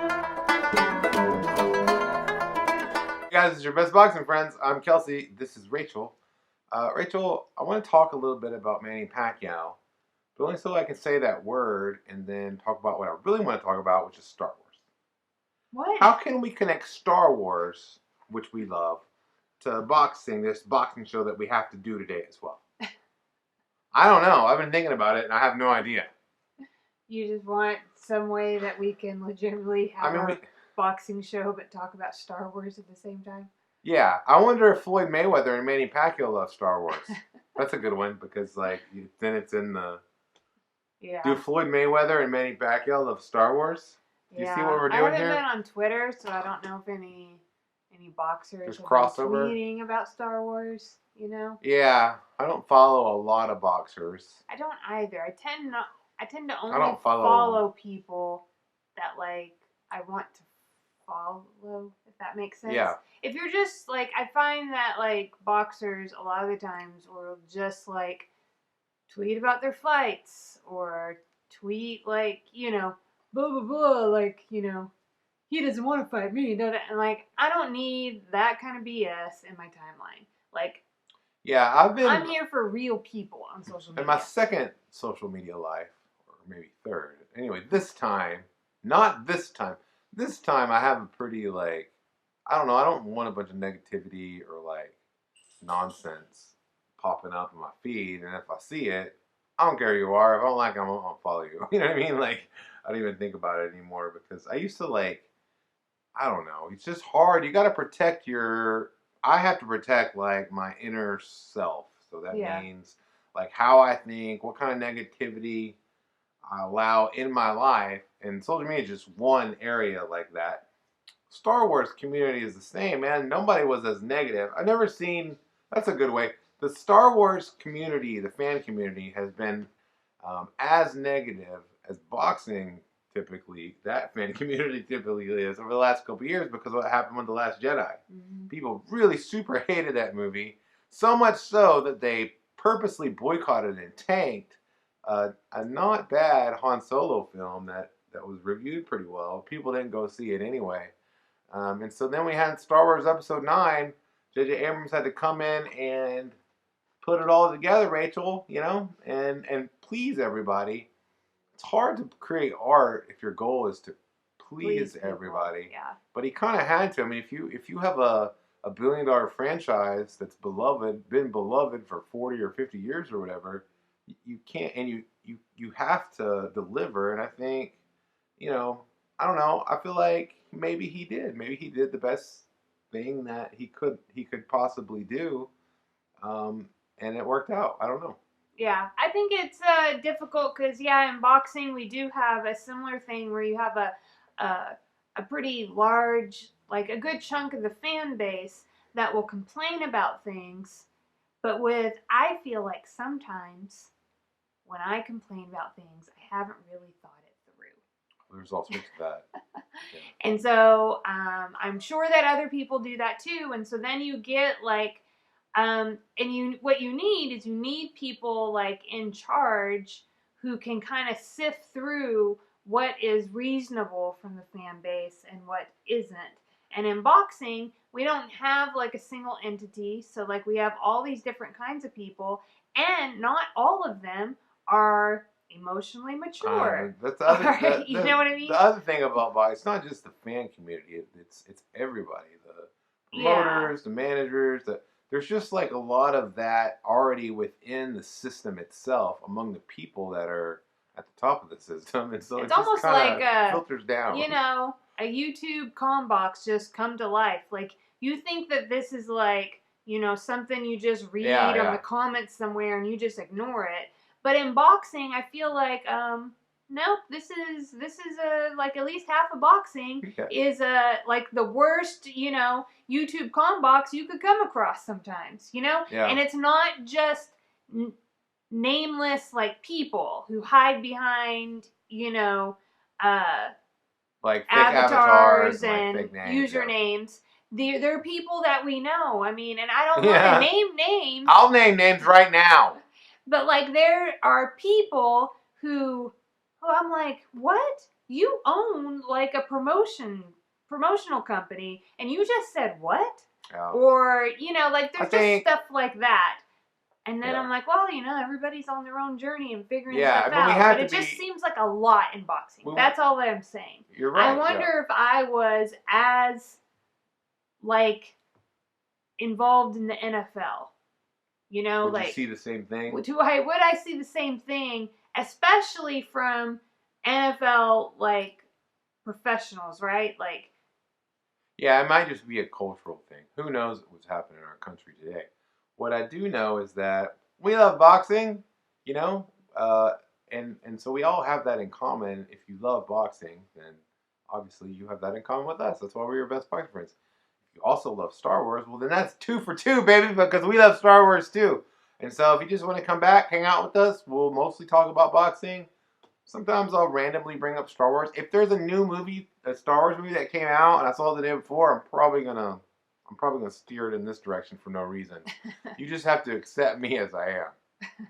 Hey guys, it's your best boxing friends. I'm Kelsey. This is Rachel. Rachel, I want to talk a little bit about Manny Pacquiao, but only so I can say that word and then talk about what I really want to talk about, which is Star Wars. What? How can we connect Star Wars, which we love, to boxing, this boxing show that we have to do today as well? I don't know. I've been thinking about it and I have no idea. You just want some way that we can legitimately have a boxing show but talk about Star Wars at the same time? Yeah. I wonder if Floyd Mayweather and Manny Pacquiao love Star Wars. That's a good one because, then it's in the... Yeah. Do Floyd Mayweather and Manny Pacquiao love Star Wars? Do you see what we're doing here? I haven't been on Twitter, so I don't know if any boxers have been tweeting about Star Wars, you know? Yeah, I don't follow a lot of boxers. I don't either. I tend to only follow people that, like, I want to follow, if that makes sense. Yeah. If you're just, like, I find that, like, boxers a lot of the times will just, like, tweet about their fights or tweet, like, blah, blah, blah, like, he doesn't want to fight me. And, like, I don't need that kind of BS in my timeline. Like, yeah, I'm here for real people on social media. In my second social media life, or maybe third. Anyway, this time I have a pretty, I don't know, I don't want a bunch of negativity or, nonsense popping up in my feed, and if I see it, I don't care who you are. If I don't like it, I won't follow you. You know what I mean? Like, I don't even think about it anymore because I used to, I don't know. It's just hard. You got to protect I have to protect, my inner self. So that means, how I think, what kind of negativity I allow in my life. And social media is just one area like that. Star Wars community is the same, man. Nobody was as negative. I've never seen... That's a good way. The Star Wars community, the fan community, has been as negative as boxing typically, that fan community typically is over the last couple of years because of what happened with The Last Jedi. Mm-hmm. People really super hated that movie, so much so that they purposely boycotted and tanked a not bad Han Solo film that was reviewed pretty well. People didn't go see it anyway. And so then we had Star Wars Episode 9. J.J. Abrams had to come in and put it all together, Rachel, and please everybody. It's hard to create art if your goal is to please everybody. Yeah. But he kind of had to. I mean, if you have a $1 billion franchise that's been beloved for 40 or 50 years or whatever, you can't, and you have to deliver. And I think, I don't know. I feel like maybe he did. Maybe he did the best thing that he could possibly do, and it worked out. I don't know. Yeah, I think it's difficult because, in boxing we do have a similar thing where you have a pretty large, a good chunk of the fan base that will complain about things, but I feel like sometimes when I complain about things, I haven't really thought it through. There's all sorts of that. Yeah. And so I'm sure that other people do that too, and so then you get what you need people in charge who can kind of sift through what is reasonable from the fan base and what isn't. And in boxing, we don't have a single entity, so we have all these different kinds of people, and not all of them are emotionally mature. That's the other, you know what I mean? The other thing about boxing, it's not just the fan community; it's everybody, the promoters, the managers, there's just a lot of that already within the system itself among the people that are at the top of the system, and so it's almost filters down. A YouTube com box just come to life. You think that this is something you just read on the comments somewhere and you just ignore it. But in boxing, I feel nope, this is at least half of boxing is the worst, YouTube com box you could come across sometimes, Yeah. And it's not just nameless people who hide behind, fake avatars and fake names, usernames. Yeah. They're people that we know. I mean, and I don't want to name names. I'll name names right now. But there are people who I'm like, what? you own like a promotional company, and you just said what? Yeah. Or, you know, like there's just stuff like that. And then I'm like, well, you know, everybody's on their own journey and figuring stuff out. But it just seems like a lot in boxing. That's all that I'm saying. You're right. I wonder if I was as, like, involved in the NFL. You know, would like, you see the same thing? Would I see the same thing, especially from NFL, like, professionals, right? Like, yeah, it might just be a cultural thing. Who knows what's happening in our country today? What I do know is that we love boxing, you know, and so we all have that in common. If you love boxing, then obviously you have that in common with us. That's why we're your best boxing friends. If you also love Star Wars, well, then that's 2 for 2, baby, because we love Star Wars too. And so if you just want to come back, hang out with us, we'll mostly talk about boxing. Sometimes I'll randomly bring up Star Wars. If there's a new movie, a Star Wars movie that came out and I saw it the day before, I'm probably gonna steer it in this direction for no reason. You just have to accept me as I am.